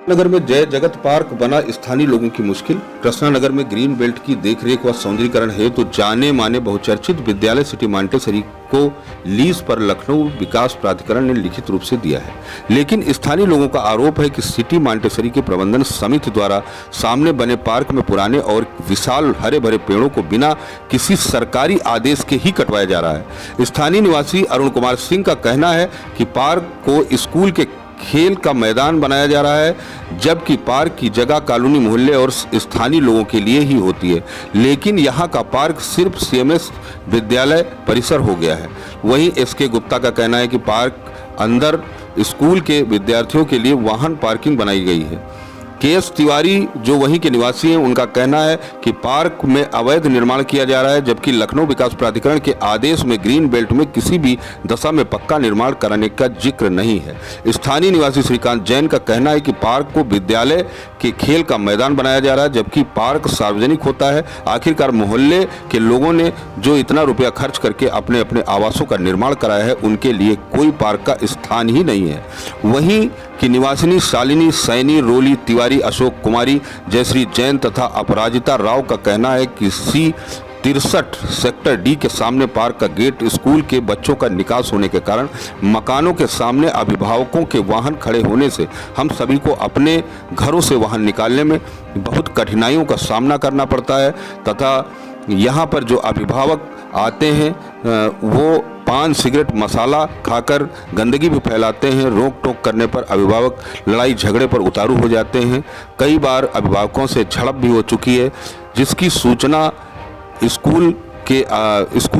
नगर में जय जगत पार्क बना स्थानीय लोगों की मुश्किल। कृष्णानगर में ग्रीन बेल्ट की देखरेख व सौंदर्यीकरण हेतु तो जाने माने बहुचर्चित विद्यालय सिटी मॉन्टेसरी को लीज पर लखनऊ विकास प्राधिकरण ने लिखित रूप से दिया है, लेकिन स्थानीय लोगों का आरोप है कि सिटी मॉन्टेसरी के प्रबंधन समिति द्वारा सामने बने पार्क में पुराने और विशाल हरे भरे पेड़ों को बिना किसी सरकारी आदेश के ही कटवाया जा रहा है। स्थानीय निवासी अरुण कुमार सिंह का कहना है कि पार्क को स्कूल के खेल का मैदान बनाया जा रहा है, जबकि पार्क की जगह कॉलोनी मोहल्ले और स्थानीय लोगों के लिए ही होती है, लेकिन यहाँ का पार्क सिर्फ सीएमएस विद्यालय परिसर हो गया है। वहीं एसके गुप्ता का कहना है कि पार्क अंदर स्कूल के विद्यार्थियों के लिए वाहन पार्किंग बनाई गई है। केएस तिवारी जो वहीं के निवासी हैं, उनका कहना है कि पार्क में अवैध निर्माण किया जा रहा है, जबकि लखनऊ विकास प्राधिकरण के आदेश में ग्रीन बेल्ट में किसी भी दशा में पक्का निर्माण कराने का जिक्र नहीं है। स्थानीय निवासी श्रीकांत जैन का कहना है कि पार्क को विद्यालय के खेल का मैदान बनाया जा रहा है, जबकि पार्क सार्वजनिक होता है। आखिरकार मोहल्ले के लोगों ने जो इतना रुपया खर्च करके अपने अपने आवासों का निर्माण कराया है, उनके लिए कोई पार्क का स्थान ही नहीं है। वहीं की निवासिनी शालिनी सैनी, रोली तिवारी, अशोक कुमारी, जयश्री जैन तथा अपराजिता राव का कहना है कि C63 सेक्टर डी के सामने पार्क का गेट स्कूल के बच्चों का निकास होने के कारण मकानों के सामने अभिभावकों के वाहन खड़े होने से हम सभी को अपने घरों से वाहन निकालने में बहुत कठिनाइयों का सामना करना पड़ता है तथा यहाँ पर जो अभिभावक आते हैं वो पान सिगरेट मसाला खाकर गंदगी भी फैलाते हैं। रोक टोक करने पर अभिभावक लड़ाई झगड़े पर उतारू हो जाते हैं। कई बार अभिभावकों से झड़प भी हो चुकी है, जिसकी सूचना स्कूल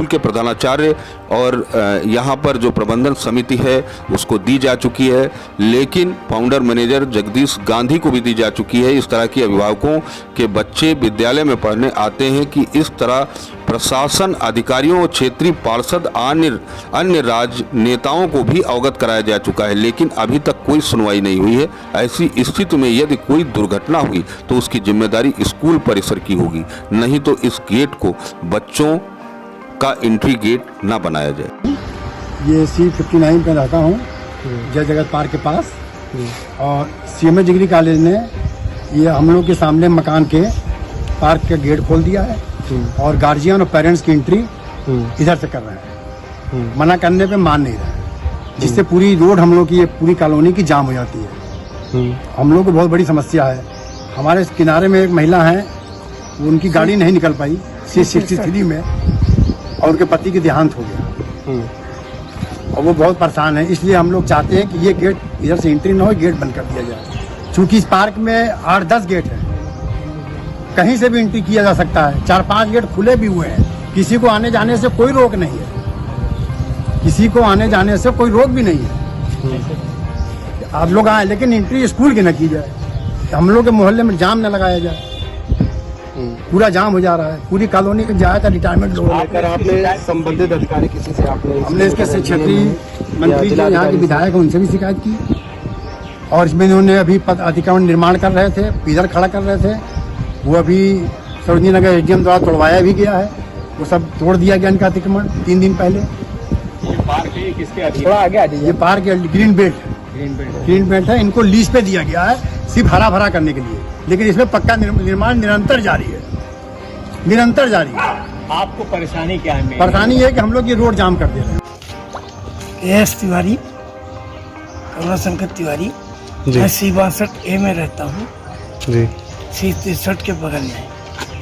के प्रधानाचार्य और यहाँ पर जो प्रबंधन समिति है उसको दी जा चुकी है, लेकिन फाउंडर मैनेजर जगदीश गांधी को भी दी जा चुकी है। इस तरह की अभिभावकों के बच्चे विद्यालय में पढ़ने आते हैं कि इस तरह प्रशासन अधिकारियों, क्षेत्रीय पार्षद, अन्य राजनेताओं को भी अवगत कराया जा चुका है, लेकिन अभी तक कोई सुनवाई नहीं हुई है। ऐसी स्थिति में यदि कोई दुर्घटना हुई तो उसकी जिम्मेदारी स्कूल परिसर की होगी, नहीं तो इस गेट को बच्चों का एंट्री गेट ना बनाया जाए। ये C59 पे रहता हूँ, जय जगत पार्क के पास, और सीएमएस डिग्री कॉलेज ने ये हम लोग के सामने मकान के पार्क का गेट खोल दिया है और गार्जियन और पेरेंट्स की एंट्री इधर से कर रहे हैं। मना करने पे मान नहीं रहे, जिससे पूरी रोड हम लोग की, ये पूरी कॉलोनी की जाम हो जाती है। हम लोग को बहुत बड़ी समस्या है। हमारे किनारे में एक महिला है, उनकी गाड़ी नहीं निकल पाई C63 में, और उनके पति की देहांत हो गया और वो बहुत परेशान है। इसलिए हम लोग चाहते हैं कि ये गेट इधर से एंट्री ना हो, गेट बंद कर दिया जाए। चूँकि इस पार्क में 8-10 गेट है, कहीं से भी एंट्री किया जा सकता है। 4-5 गेट खुले भी हुए हैं, किसी को आने जाने से कोई रोक नहीं है, किसी को आने जाने से कोई रोक भी नहीं है। आप लोग आए, लेकिन एंट्री स्कूल की न की जाए, हम लोग के मोहल्ले में जाम न लगाया जाए। पूरा जाम हो जा रहा है, पूरी कॉलोनी के जाए था रिटायरमेंट लोग। आपने संबंधित अधिकारी किसी से हमने इसके क्षेत्रीय मंत्री जो यहाँ के विधायक हैं उनसे भी शिकायत की, और इसमें उन्होंने अभी अतिक्रमण निर्माण कर रहे थे, इधर खड़ा कर रहे थे, वो अभी सरोजनी नगर एसडीएम द्वारा तोड़वाया भी गया है। वो सब तोड़ दिया गया इनका अतिक्रमण 3 दिन पहले। ये पार्क किसके थोड़ा आगे आ जाइए। ये पार्क ग्रीन बेल्ट है, इनको लीज पे दिया गया है सिर्फ हरा भरा करने के लिए, लेकिन इसमें पक्का निर्माण निरंतर जारी है। आपको परेशानी क्या है? परेशानी है कि हम लोग ये रोड जाम कर दे रहे हैं। एस तिवारी, कमलाशंकर तिवारी, मैं C62A में रहता हूँ जी, C63 के बगल में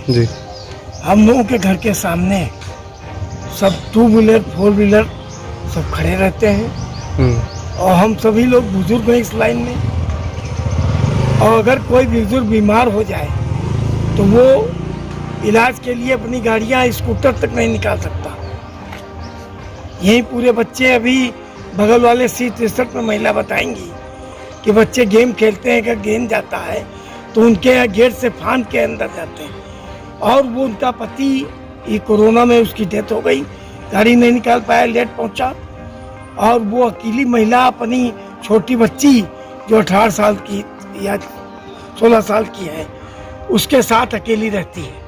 जी। हम लोगों के घर के सामने सब 2 व्हीलर 4 व्हीलर सब खड़े रहते हैं, और हम सभी लोग बुजुर्ग हैं इस लाइन में, और अगर कोई बुजुर्ग बीमार हो जाए तो वो इलाज के लिए अपनी गाड़ियां स्कूटर तक नहीं निकाल सकता। यही पूरे बच्चे, अभी बगल वाले C63 में महिला बताएंगी कि बच्चे गेम खेलते हैं, अगर गेंद जाता है तो उनके गेट से फांद के अंदर जाते हैं, और वो उनका पति ये कोरोना में उसकी डेथ हो गई, गाड़ी नहीं निकाल पाया, लेट पहुंचा, और वो अकेली महिला अपनी छोटी बच्ची जो 18 साल की या 16 साल की है उसके साथ अकेली रहती है,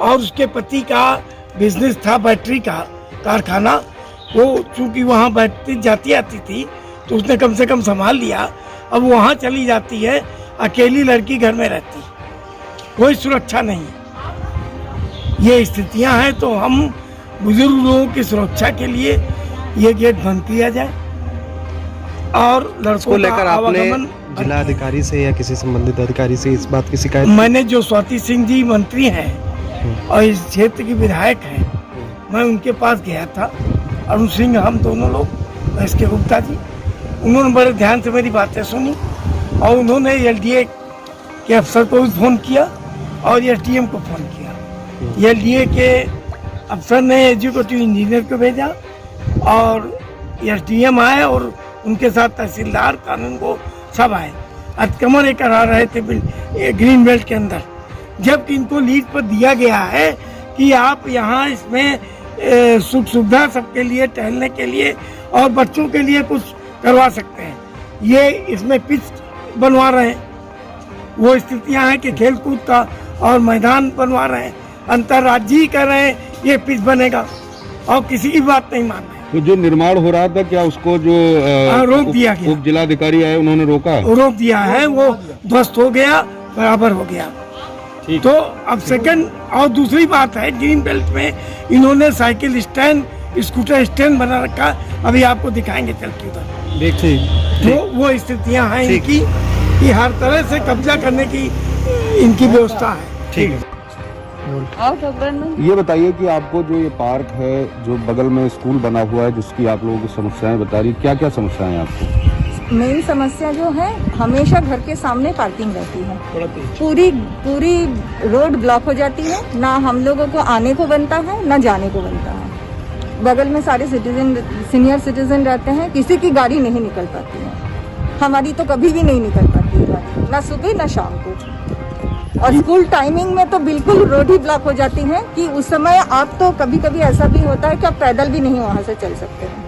और उसके पति का बिजनेस था बैटरी का कारखाना, वो चूँकि वहाँ बैटरी जाती आती थी तो उसने कम से कम संभाल लिया। अब वहाँ चली जाती है, अकेली लड़की घर में रहती, कोई सुरक्षा नहीं है। ये स्थितियां हैं, तो हम बुजुर्ग लोगों की सुरक्षा के लिए ये गेट बंद किया जाए और लड़कों को लेकर का आपने आवागमन। जिला अधिकारी से या किसी संबंधित अधिकारी से इस बात की शिकायत मैंने जो स्वाति सिंह जी मंत्री हैं और इस क्षेत्र की विधायक हैं, मैं उनके पास गया था। अरुण सिंह, हम दोनों लोग, इसके गुप्ता जी, उन्होंने बड़े ध्यान से मेरी बातें सुनी और उन्होंने एलडीए के अफसर को भी फ़ोन किया और एसडीएम को फ़ोन किया। एलडीए के अफसर ने एग्जीक्यूटिव इंजीनियर को भेजा और एसडीएम आए और उनके साथ तहसीलदार कानून को सब आए। अतिक्रमण करा रहे थे ग्रीन बेल्ट के अंदर, जबकि इनको लीड पर दिया गया है कि आप यहाँ इसमें सुख सुविधा सबके लिए, टहलने के लिए और बच्चों के लिए कुछ करवा सकते हैं। ये इसमें पिच बनवा रहे हैं, वो स्थितियां हैं कि खेल कूद का और मैदान बनवा रहे हैं, अंतर्राज्यीय कर रहे हैं, ये पिच बनेगा और किसी की बात नहीं मान रहे। तो जो निर्माण हो रहा था, क्या उसको जो रोक दिया गया। उप जिलाधिकारी आए, उन्होंने रोका? रोक दिया है, वो ध्वस्त हो गया, बराबर हो गया। तो अब सेकंड और दूसरी बात है, ग्रीन बेल्ट में इन्होंने साइकिल स्टैंड, स्कूटर स्टैंड बना रखा, अभी आपको दिखाएंगे चल के उधर। देखिए तो वो स्थितियां हैं इनकी कि हर तरह से कब्जा करने की इनकी व्यवस्था है। ठीक है। ये बताइए कि आपको जो ये पार्क है, जो बगल में स्कूल बना हुआ है, जिसकी आप लोगों की समस्याएं बता रही, क्या क्या समस्याएं हैं आपको? मेन समस्या जो है, हमेशा घर के सामने पार्किंग रहती है, पूरी रोड ब्लॉक हो जाती है, ना हम लोगों को आने को बनता है ना जाने को बनता है। बगल में सारे सिटीजन, सीनियर सिटीजन रहते हैं, किसी की गाड़ी नहीं निकल पाती है, हमारी तो कभी भी नहीं निकल पाती है गाड़ी, ना सुबह ना शाम को। और स्कूल टाइमिंग में तो बिल्कुल रोड ही ब्लॉक हो जाती है कि उस समय आप तो कभी कभी ऐसा भी होता है कि आप पैदल भी नहीं वहाँ से चल सकते हैं।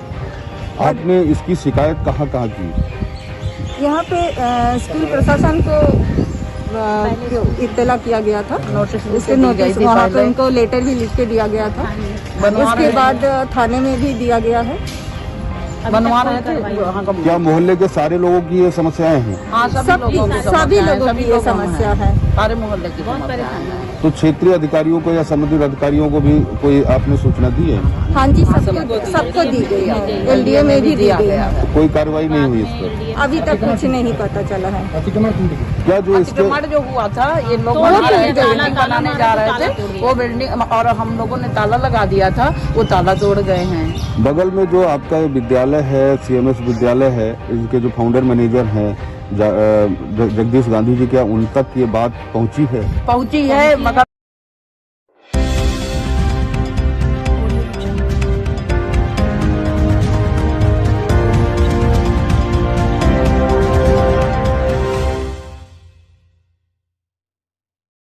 आपने इसकी शिकायत कहाँ कहाँ की? यहाँ पे स्कूल प्रशासन को इत्तला किया गया था, उसके नोटिस वहाँ पे उनको लेटर भी लिख के दिया गया था। उसके बाद थाने में भी दिया गया है। बनवा रहे थे। क्या मोहल्ले के सारे लोगों की ये समस्याएं हैं? हाँ, सभी लोगों की ये समस्या है। सारे मोहल्ले की समस्या है। तो क्षेत्रीय अधिकारियों को या संबंधित अधिकारियों को भी कोई आपने सूचना दी है? हाँ जी, सबको दी गई है, एलडीए में भी दी गई है। कोई कार्रवाई नहीं हुई इस पर? अभी तक कुछ नहीं पता चला है। क्या जो इसके अतिक्रमण जो हुआ था, ये लोग बिल्डिंग बनाने जा रहे थे, वो बिल्डिंग और हम लोगों ने ताला लगा दिया था, वो ताला तोड़ गए हैं। बगल में जो आपका विद्यालय है, सीएमएस विद्यालय है, इसके जो फाउंडर मैनेजर हैं जगदीश गांधी जी, क्या उन तक ये बात पहुंची है? पहुंची है, मगर